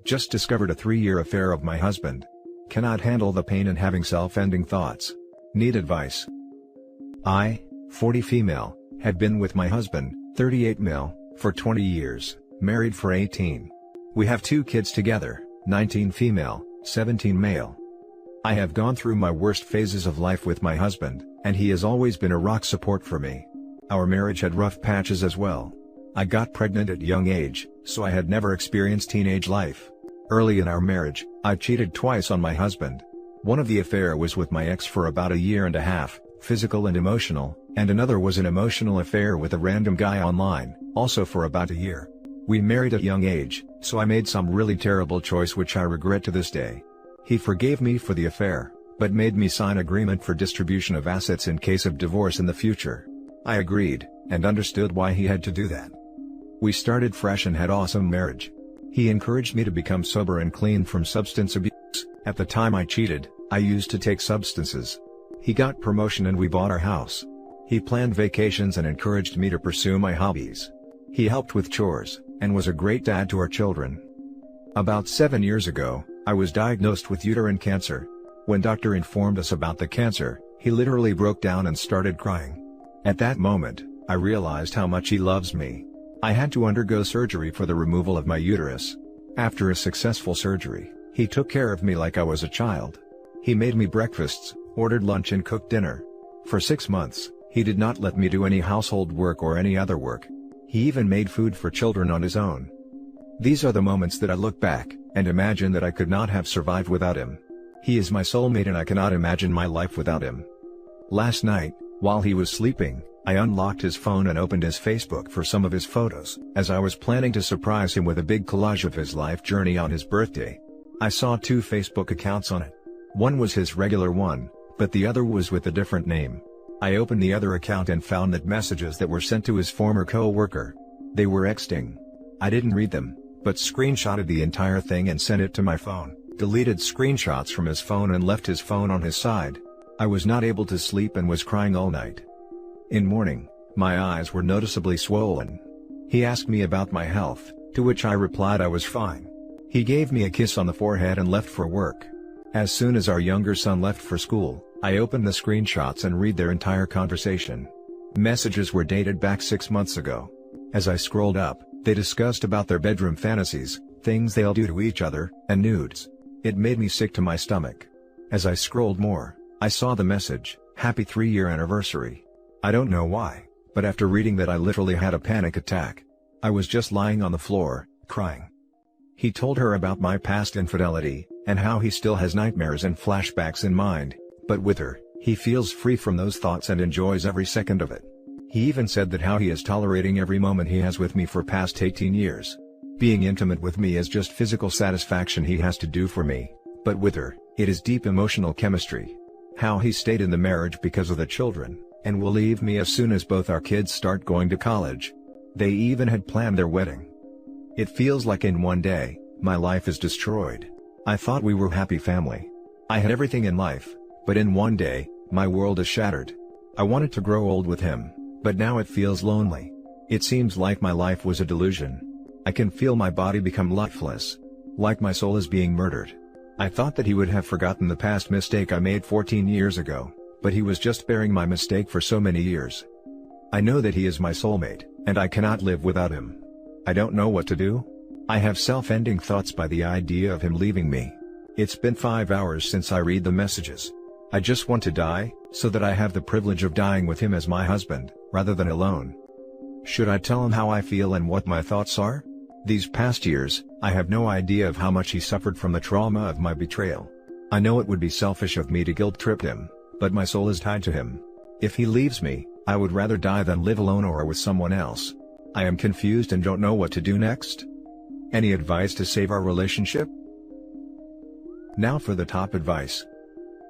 Just discovered a 3-year affair of my husband. Cannot handle the pain and having self-ending thoughts. Need advice. I, 40 female, had been with my husband, 38 male, for 20 years, married for 18. We have 2 kids together, 19 female, 17 male. I have gone through my worst phases of life with my husband, and he has always been a rock support for me. Our marriage had rough patches as well. I got pregnant at young age, so I had never experienced teenage life. Early in our marriage, I cheated twice on my husband. One of the affair was with my ex for about a year and a half, physical and emotional, and another was an emotional affair with a random guy online, also for about a year. We married at young age, so I made some really terrible choice which I regret to this day. He forgave me for the affair, but made me sign agreement for distribution of assets in case of divorce in the future. I agreed, and understood why he had to do that. We started fresh and had awesome marriage. He encouraged me to become sober and clean from substance abuse. At the time I cheated, I used to take substances. He got promotion and we bought our house. He planned vacations and encouraged me to pursue my hobbies. He helped with chores, and was a great dad to our children. About 7 years ago, I was diagnosed with uterine cancer. When doctor informed us about the cancer, he literally broke down and started crying. At that moment, I realized how much he loves me. I had to undergo surgery for the removal of my uterus. After a successful surgery, he took care of me like I was a child. He made me breakfasts, ordered lunch and cooked dinner. For 6 months, he did not let me do any household work or any other work. He even made food for children on his own. These are the moments that I look back, and imagine that I could not have survived without him. He is my soulmate and I cannot imagine my life without him. Last night, while he was sleeping, I unlocked his phone and opened his Facebook for some of his photos, as I was planning to surprise him with a big collage of his life journey on his birthday. I saw 2 Facebook accounts on it. One was his regular one, but the other was with a different name. I opened the other account and found that messages that were sent to his former co-worker. They were texting. I didn't read them, but screenshotted the entire thing and sent it to my phone, deleted screenshots from his phone and left his phone on his side. I was not able to sleep and was crying all night. In morning, my eyes were noticeably swollen. He asked me about my health, to which I replied I was fine. He gave me a kiss on the forehead and left for work. As soon as our younger son left for school, I opened the screenshots and read their entire conversation. Messages were dated back 6 months ago. As I scrolled up, they discussed about their bedroom fantasies, things they'll do to each other, and nudes. It made me sick to my stomach. As I scrolled more, I saw the message, "Happy 3-year anniversary." I don't know why, but after reading that I literally had a panic attack. I was just lying on the floor, crying. He told her about my past infidelity, and how he still has nightmares and flashbacks in mind, but with her, he feels free from those thoughts and enjoys every second of it. He even said that how he is tolerating every moment he has with me for past 18 years. Being intimate with me is just physical satisfaction he has to do for me, but with her, it is deep emotional chemistry. How he stayed in the marriage because of the children, and will leave me as soon as both our kids start going to college. They even had planned their wedding. It feels like in one day, my life is destroyed. I thought we were a happy family. I had everything in life, but in one day, my world is shattered. I wanted to grow old with him, but now it feels lonely. It seems like my life was a delusion. I can feel my body become lifeless. Like my soul is being murdered. I thought that he would have forgotten the past mistake I made 14 years ago, but he was just bearing my mistake for so many years. I know that he is my soulmate, and I cannot live without him. I don't know what to do. I have self-ending thoughts by the idea of him leaving me. It's been 5 hours since I read the messages. I just want to die, so that I have the privilege of dying with him as my husband, rather than alone. Should I tell him how I feel and what my thoughts are? These past years, I have no idea of how much he suffered from the trauma of my betrayal. I know it would be selfish of me to guilt-trip him, but my soul is tied to him. If he leaves me, I would rather die than live alone or with someone else. I am confused and don't know what to do next. Any advice to save our relationship? Now for the top advice.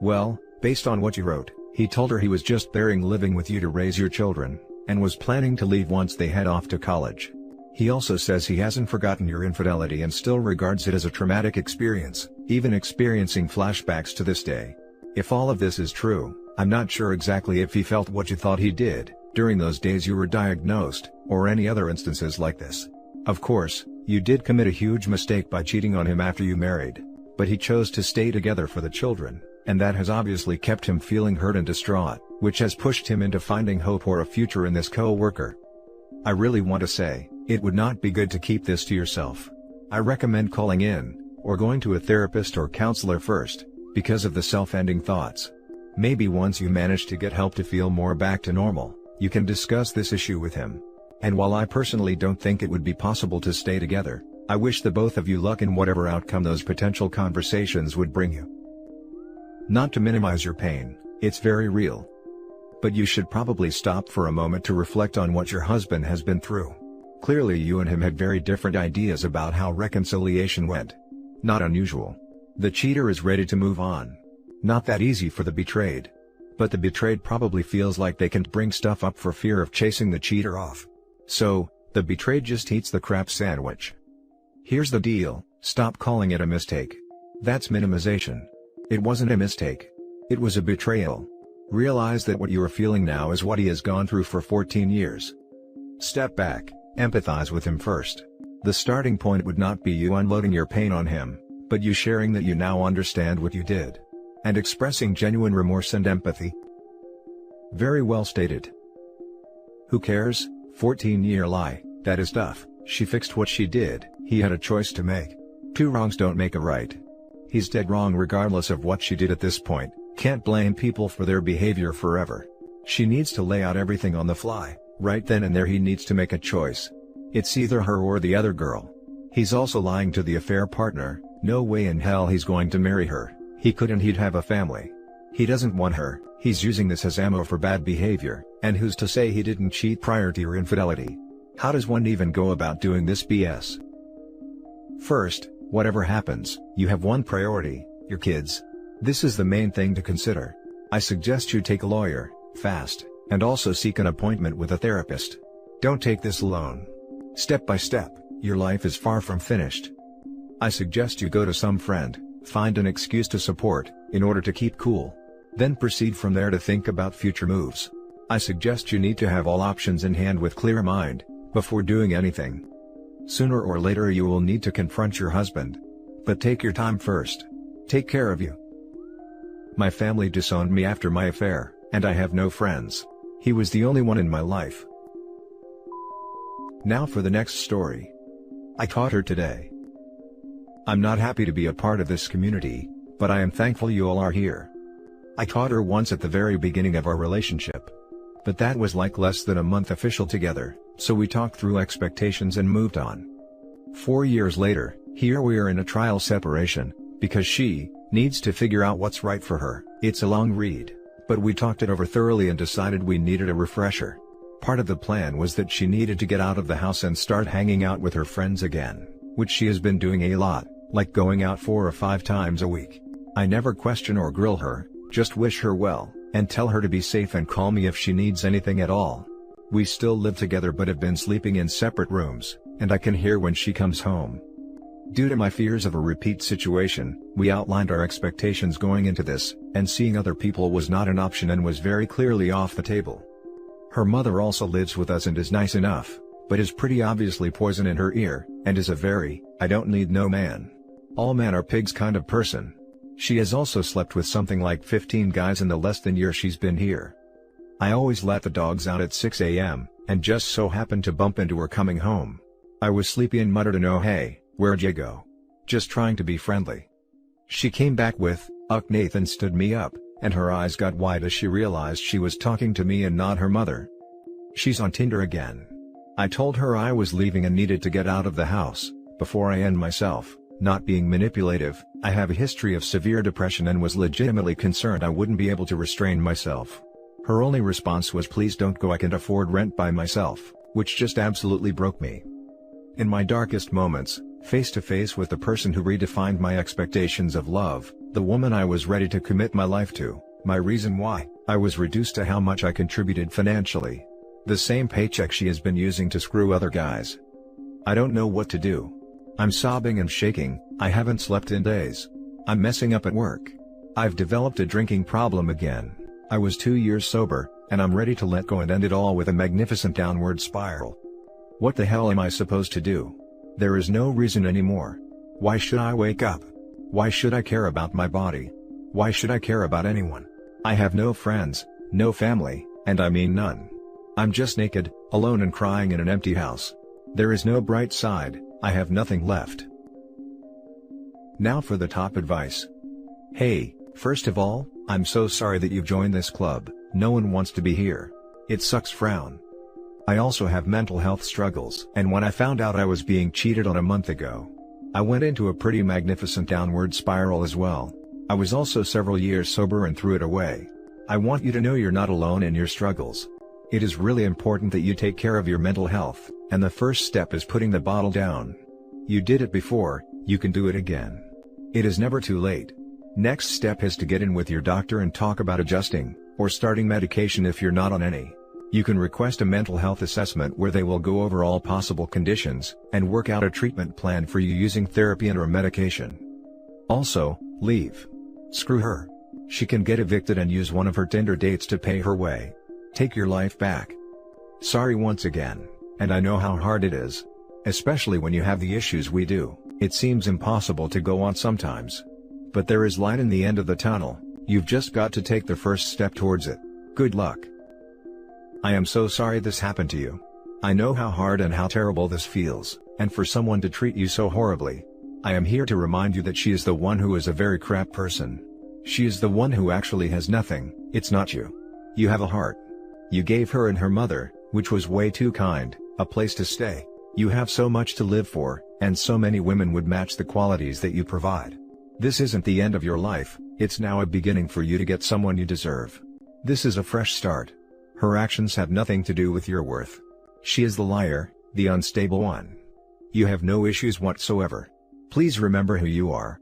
Well, based on what you wrote, he told her he was just bearing living with you to raise your children, and was planning to leave once they head off to college. He also says he hasn't forgotten your infidelity and still regards it as a traumatic experience, even experiencing flashbacks to this day. If all of this is true, I'm not sure exactly if he felt what you thought he did, during those days you were diagnosed, or any other instances like this. Of course, You did commit a huge mistake by cheating on him after you married, but he chose to stay together for the children, and that has obviously kept him feeling hurt and distraught, which has pushed him into finding hope or a future in this co-worker. I really want to say, it would not be good to keep this to yourself. I recommend calling in, or going to a therapist or counselor first, because of the self-ending thoughts. Maybe once you manage to get help to feel more back to normal, you can discuss this issue with him. And while I personally don't think it would be possible to stay together, I wish the both of you luck in whatever outcome those potential conversations would bring you. Not to minimize your pain, it's very real. But you should probably stop for a moment to reflect on what your husband has been through. Clearly you and him had very different ideas about how reconciliation went. Not unusual. The cheater is ready to move on. Not that easy for the betrayed. But the betrayed probably feels like they can't bring stuff up for fear of chasing the cheater off. So, the betrayed just eats the crap sandwich. Here's the deal, stop calling it a mistake. That's minimization. It wasn't a mistake. It was a betrayal. Realize that what you are feeling now is what he has gone through for 14 years. Step back, empathize with him first. The starting point would not be you unloading your pain on him, but you sharing that you now understand what you did. And expressing genuine remorse and empathy. Very well stated. Who cares? 14-year lie, that is tough. She fixed what she did, he had a choice to make. Two wrongs don't make a right. He's dead wrong regardless of what she did at this point, can't blame people for their behavior forever. She needs to lay out everything on the fly, right then and there he needs to make a choice. It's either her or the other girl. He's also lying to the affair partner, no way in hell he's going to marry her, he couldn't, he'd have a family. He doesn't want her, he's using this as ammo for bad behavior, and who's to say he didn't cheat prior to your infidelity? How does one even go about doing this BS? First, whatever happens, you have one priority, your kids. This is the main thing to consider. I suggest you take a lawyer, fast, and also seek an appointment with a therapist. Don't take this alone. Step by step, your life is far from finished. I suggest you go to some friend, find an excuse to support, in order to keep cool. Then proceed from there to think about future moves. I suggest you need to have all options in hand with clear mind, before doing anything. Sooner or later you will need to confront your husband. But take your time first. Take care of you. My family disowned me after my affair, and I have no friends. He was the only one in my life. Now for the next story. I taught her today. I'm not happy to be a part of this community, but I am thankful you all are here. I taught her once at the very beginning of our relationship. But that was like less than a month official together, so we talked through expectations and moved on. 4 years later, here we are in a trial separation, because she needs to figure out what's right for her. It's a long read, but we talked it over thoroughly and decided we needed a refresher. Part of the plan was that she needed to get out of the house and start hanging out with her friends again, which she has been doing a lot, like going out 4 or 5 times a week. I never question or grill her, just wish her well, and tell her to be safe and call me if she needs anything at all. We still live together but have been sleeping in separate rooms, and I can hear when she comes home. Due to my fears of a repeat situation, we outlined our expectations going into this, and seeing other people was not an option and was very clearly off the table. Her mother also lives with us and is nice enough, but is pretty obviously poison in her ear, and is a very, I don't need no man. All men are pigs kind of person. She has also slept with something like 15 guys in the less than year she's been here. I always let the dogs out at 6 a.m., and just so happened to bump into her coming home. I was sleepy and muttered an "Oh hey, where'd you go?" Just trying to be friendly. She came back with, "Uck Nathan stood me up," and her eyes got wide as she realized she was talking to me and not her mother. She's on Tinder again. I told her I was leaving and needed to get out of the house, before I end myself. Not being manipulative, I have a history of severe depression and was legitimately concerned I wouldn't be able to restrain myself. Her only response was, "Please don't go, I can't afford rent by myself," which just absolutely broke me. In my darkest moments, face to face with the person who redefined my expectations of love, the woman I was ready to commit my life to, my reason why, I was reduced to how much I contributed financially. The same paycheck she has been using to screw other guys. I don't know what to do. I'm sobbing and shaking, I haven't slept in days. I'm messing up at work. I've developed a drinking problem again. I was 2 years sober, and I'm ready to let go and end it all with a magnificent downward spiral. What the hell am I supposed to do? There is no reason anymore. Why should I wake up? Why should I care about my body? Why should I care about anyone? I have no friends, no family, and I mean none. I'm just naked, alone and crying in an empty house. There is no bright side, I have nothing left. Now for the top advice. Hey, first of all, I'm so sorry that you've joined this club, no one wants to be here. It sucks frown. I also have mental health struggles, and when I found out I was being cheated on a month ago, I went into a pretty magnificent downward spiral as well. I was also several years sober and threw it away. I want you to know you're not alone in your struggles. It is really important that you take care of your mental health, and the first step is putting the bottle down. You did it before, you can do it again. It is never too late. Next step is to get in with your doctor and talk about adjusting, or starting medication if you're not on any. You can request a mental health assessment where they will go over all possible conditions, and work out a treatment plan for you using therapy and/or medication. Also, leave. Screw her. She can get evicted and use one of her Tinder dates to pay her way. Take your life back. Sorry once again, and I know how hard it is. Especially when you have the issues we do, it seems impossible to go on sometimes. But there is light in the end of the tunnel, you've just got to take the first step towards it. Good luck. I am so sorry this happened to you. I know how hard and how terrible this feels, and for someone to treat you so horribly. I am here to remind you that she is the one who is a very crap person. She is the one who actually has nothing, it's not you. You have a heart. You gave her and her mother, which was way too kind, a place to stay. You have so much to live for, and so many women would match the qualities that you provide. This isn't the end of your life, it's now a beginning for you to get someone you deserve. This is a fresh start. Her actions have nothing to do with your worth. She is the liar, the unstable one. You have no issues whatsoever. Please remember who you are.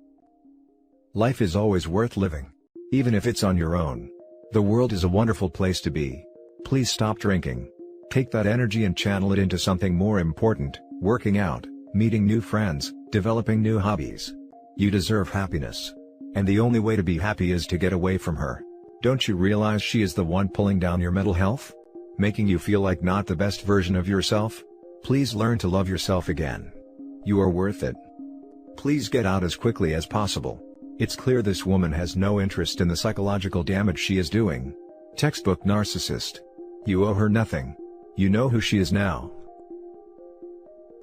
Life is always worth living. Even if it's on your own. The world is a wonderful place to be. Please stop drinking. Take that energy and channel it into something more important, working out, meeting new friends, developing new hobbies. You deserve happiness. And the only way to be happy is to get away from her. Don't you realize she is the one pulling down your mental health? Making you feel like not the best version of yourself? Please learn to love yourself again. You are worth it. Please get out as quickly as possible. It's clear this woman has no interest in the psychological damage she is doing. Textbook narcissist. You owe her nothing. You know who she is now.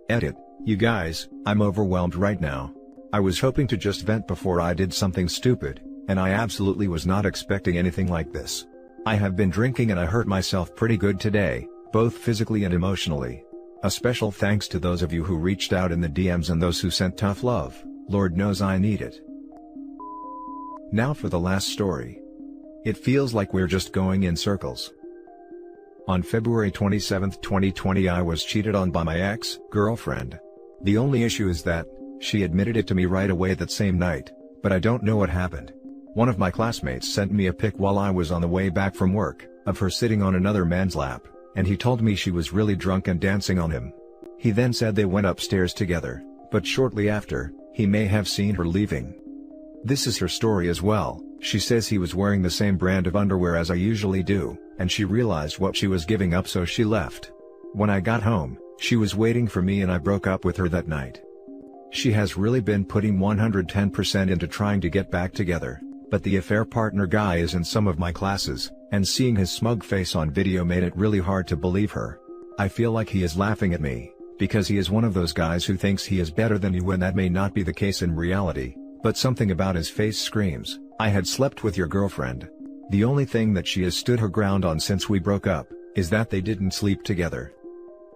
Edit. You guys, I'm overwhelmed right now. I was hoping to just vent before I did something stupid, and I absolutely was not expecting anything like this. I have been drinking and I hurt myself pretty good today, both physically and emotionally. A special thanks to those of you who reached out in the DMs and those who sent tough love, Lord knows I need it. Now for the last story. It feels like we're just going in circles. On February 27, 2020 I was cheated on by my ex-girlfriend. The only issue is that, she admitted it to me right away that same night, but I don't know what happened. One of my classmates sent me a pic while I was on the way back from work, of her sitting on another man's lap, and he told me she was really drunk and dancing on him. He then said they went upstairs together, but shortly after, he may have seen her leaving. This is her story as well. She says he was wearing the same brand of underwear as I usually do, and she realized what she was giving up so she left. When I got home, she was waiting for me and I broke up with her that night. She has really been putting 110% into trying to get back together, but the affair partner guy is in some of my classes, and seeing his smug face on video made it really hard to believe her. I feel like he is laughing at me, because he is one of those guys who thinks he is better than you when that may not be the case in reality, but something about his face screams, I had slept with your girlfriend. The only thing that she has stood her ground on since we broke up, is that they didn't sleep together.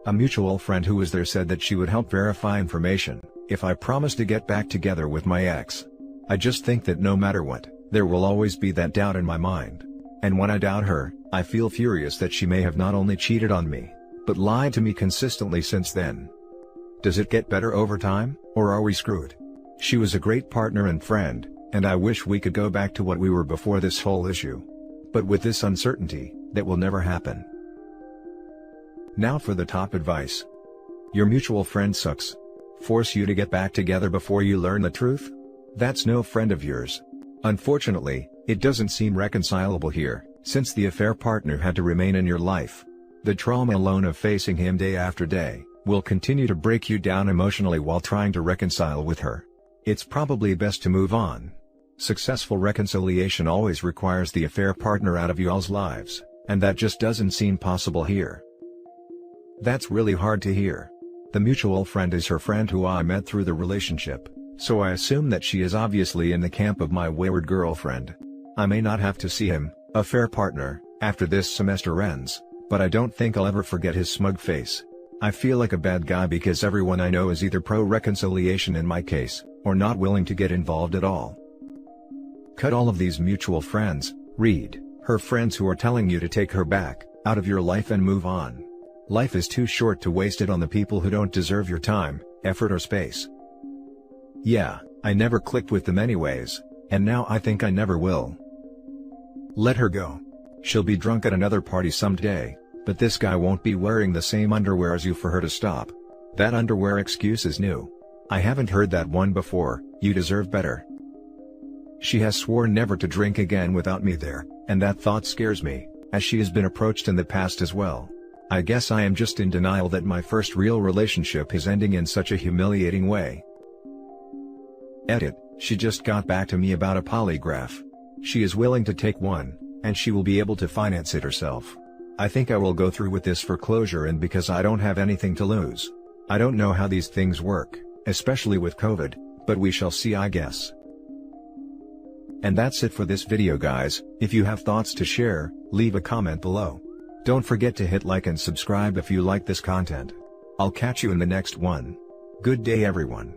A mutual friend who was there said that she would help verify information, if I promised to get back together with my ex. I just think that no matter what, there will always be that doubt in my mind. And when I doubt her, I feel furious that she may have not only cheated on me, but lied to me consistently since then. Does it get better over time, or are we screwed? She was a great partner and friend, and I wish we could go back to what we were before this whole issue. But with this uncertainty, that will never happen. Now for the top advice. Your mutual friend sucks. Force you to get back together before you learn the truth? That's no friend of yours. Unfortunately, it doesn't seem reconcilable here, since the affair partner had to remain in your life. The trauma alone of facing him day after day, will continue to break you down emotionally while trying to reconcile with her. It's probably best to move on. Successful reconciliation always requires the affair partner out of y'all's lives, and that just doesn't seem possible here. That's really hard to hear. The mutual friend is her friend who I met through the relationship, so I assume that she is obviously in the camp of my wayward girlfriend. I may not have to see him, affair partner, after this semester ends, but I don't think I'll ever forget his smug face. I feel like a bad guy because everyone I know is either pro-reconciliation in my case, or not willing to get involved at all. Cut all of these mutual friends, read, her friends who are telling you to take her back, out of your life and move on. Life is too short to waste it on the people who don't deserve your time, effort or space. Yeah, I never clicked with them anyways, and now I think I never will. Let her go. She'll be drunk at another party someday, but this guy won't be wearing the same underwear as you for her to stop. That underwear excuse is new. I haven't heard that one before. You deserve better. She has sworn never to drink again without me there, and that thought scares me, as she has been approached in the past as well. I guess I am just in denial that my first real relationship is ending in such a humiliating way. Edit, she just got back to me about a polygraph. She is willing to take one, and she will be able to finance it herself. I think I will go through with this for closure and because I don't have anything to lose. I don't know how these things work, especially with COVID, but we shall see, I guess. And that's it for this video, guys. If you have thoughts to share, leave a comment below. Don't forget to hit like and subscribe if you like this content. I'll catch you in the next one. Good day, everyone.